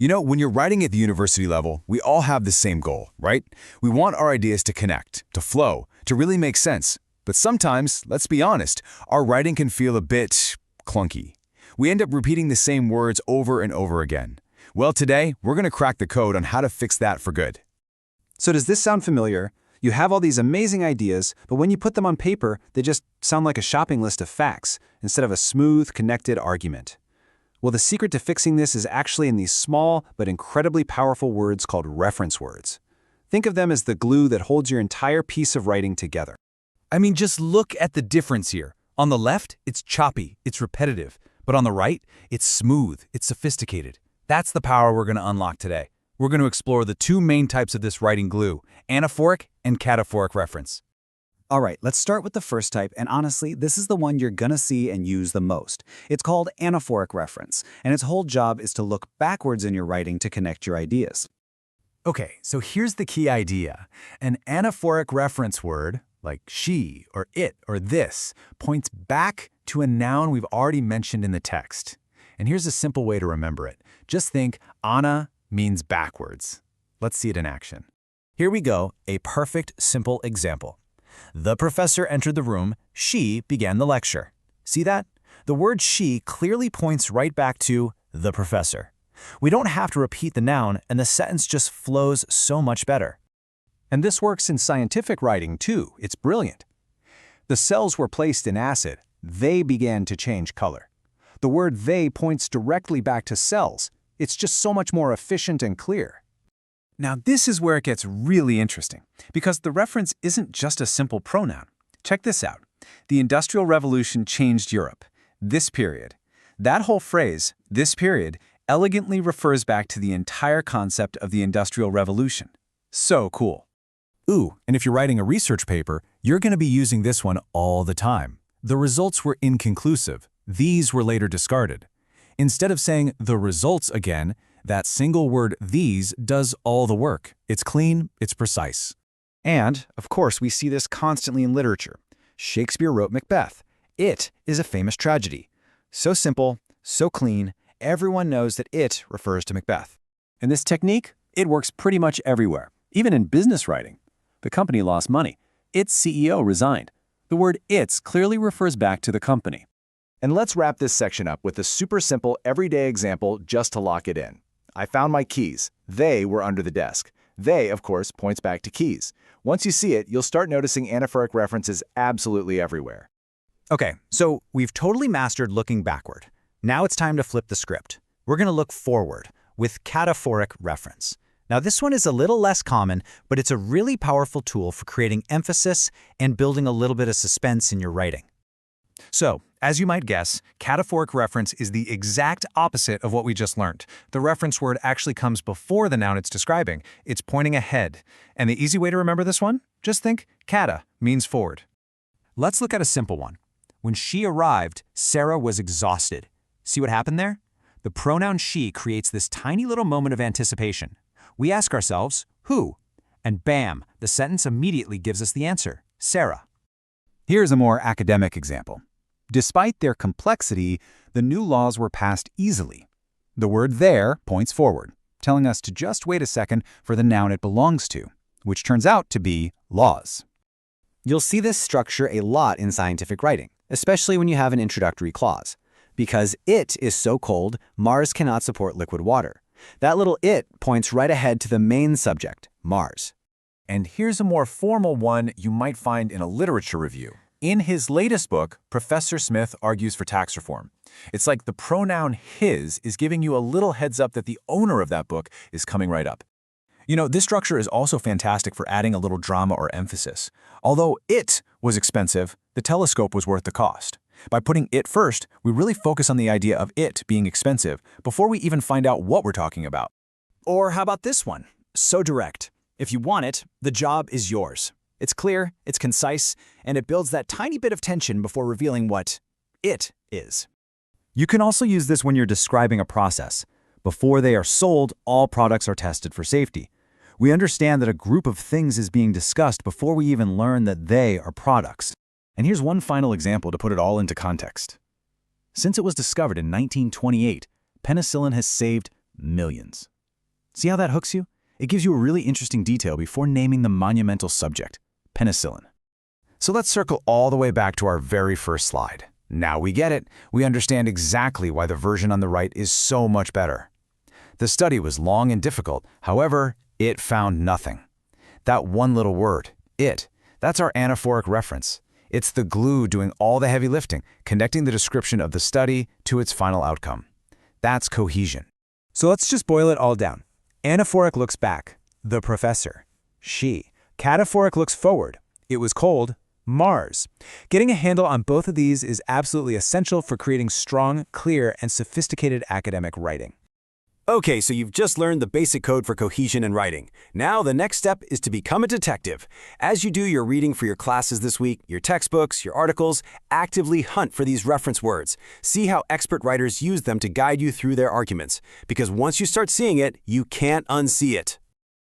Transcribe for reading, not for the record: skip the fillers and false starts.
You know, when you're writing at the university level, we all have the same goal, right? We want our ideas to connect, to flow, to really make sense. But sometimes, let's be honest, our writing can feel a bit clunky. We end up repeating the same words over and over again. Well, today, we're going to crack the code on how to fix that for good. So does this sound familiar? You have all these amazing ideas, but when you put them on paper, they just sound like a shopping list of facts instead of a smooth, connected argument. Well, the secret to fixing this is actually in these small but incredibly powerful words called reference words. Think of them as the glue that holds your entire piece of writing together. I mean, just look at the difference here. On the left, it's choppy, it's repetitive. But on the right, it's smooth, it's sophisticated. That's the power we're going to unlock today. We're going to explore the two main types of this writing glue, Anaphoric and Cataphoric reference. All right, let's start with the first type, and honestly, this is the one you're gonna see and use the most. It's called Anaphoric Reference, and its whole job is to look backwards in your writing to connect your ideas. Okay, so here's the key idea. An anaphoric reference word, like she or it or this, points back to a noun we've already mentioned in the text. And here's a simple way to remember it. Just think ana means backwards. Let's see it in action. Here we go, a perfect, simple example. The professor entered the room, she began the lecture. See that? The word she clearly points right back to the professor. We don't have to repeat the noun, and the sentence just flows so much better. And this works in scientific writing too. It's brilliant. The cells were placed in acid. They began to change color. The word they points directly back to cells. It's just so much more efficient and clear. Now, this is where it gets really interesting, because the reference isn't just a simple pronoun. Check this out. The Industrial Revolution changed Europe. This period. That whole phrase, this period, elegantly refers back to the entire concept of the Industrial Revolution. So cool. Ooh, and if you're writing a research paper, you're going to be using this one all the time. The results were inconclusive. These were later discarded. Instead of saying the results again, that single word these does all the work. It's clean, it's precise. And, of course, we see this constantly in literature. Shakespeare wrote Macbeth. It is a famous tragedy. So simple, so clean, everyone knows that it refers to Macbeth. And this technique, it works pretty much everywhere, even in business writing. The company lost money. Its CEO resigned. The word its clearly refers back to the company. And let's wrap this section up with a super simple everyday example just to lock it in. I found my keys. They were under the desk. They, of course, points back to keys. Once you see it, you'll start noticing anaphoric references absolutely everywhere. Okay, so we've totally mastered looking backward. Now it's time to flip the script. We're gonna look forward with cataphoric reference. Now this one is a little less common, but it's a really powerful tool for creating emphasis and building a little bit of suspense in your writing. So, as you might guess, cataphoric reference is the exact opposite of what we just learned. The reference word actually comes before the noun it's describing. It's pointing ahead. And the easy way to remember this one? Just think, cata means forward. Let's look at a simple one. When she arrived, Sarah was exhausted. See what happened there? The pronoun she creates this tiny little moment of anticipation. We ask ourselves, who? And bam, the sentence immediately gives us the answer, Sarah. Here's a more academic example. Despite their complexity, the new laws were passed easily. The word there points forward, telling us to just wait a second for the noun it belongs to, which turns out to be laws. You'll see this structure a lot in scientific writing, especially when you have an introductory clause. Because it is so cold, Mars cannot support liquid water. That little it points right ahead to the main subject, Mars. And here's a more formal one you might find in a literature review. In his latest book, Professor Smith argues for tax reform. It's like the pronoun his is giving you a little heads up that the owner of that book is coming right up. You know, this structure is also fantastic for adding a little drama or emphasis. Although it was expensive, the telescope was worth the cost. By putting it first, we really focus on the idea of it being expensive before we even find out what we're talking about. Or how about this one? So direct. If you want it, the job is yours. It's clear, it's concise, and it builds that tiny bit of tension before revealing what it is. You can also use this when you're describing a process. Before they are sold, all products are tested for safety. We understand that a group of things is being discussed before we even learn that they are products. And here's one final example to put it all into context. Since it was discovered in 1928, penicillin has saved millions. See how that hooks you? It gives you a really interesting detail before naming the monumental subject, penicillin. So let's circle all the way back to our very first slide. Now we get it. We understand exactly why the version on the right is so much better. The study was long and difficult. However, it found nothing. That one little word, it, that's our anaphoric reference. It's the glue doing all the heavy lifting, connecting the description of the study to its final outcome. That's cohesion. So let's just boil it all down. Anaphoric looks back, the professor, she. Cataphoric looks forward, it was cold, Mars. Getting a handle on both of these is absolutely essential for creating strong, clear, and sophisticated academic writing. Okay, so you've just learned the basic code for cohesion in writing. Now the next step is to become a detective. As you do your reading for your classes this week, your textbooks, your articles, actively hunt for these reference words. See how expert writers use them to guide you through their arguments. Because once you start seeing it, you can't unsee it.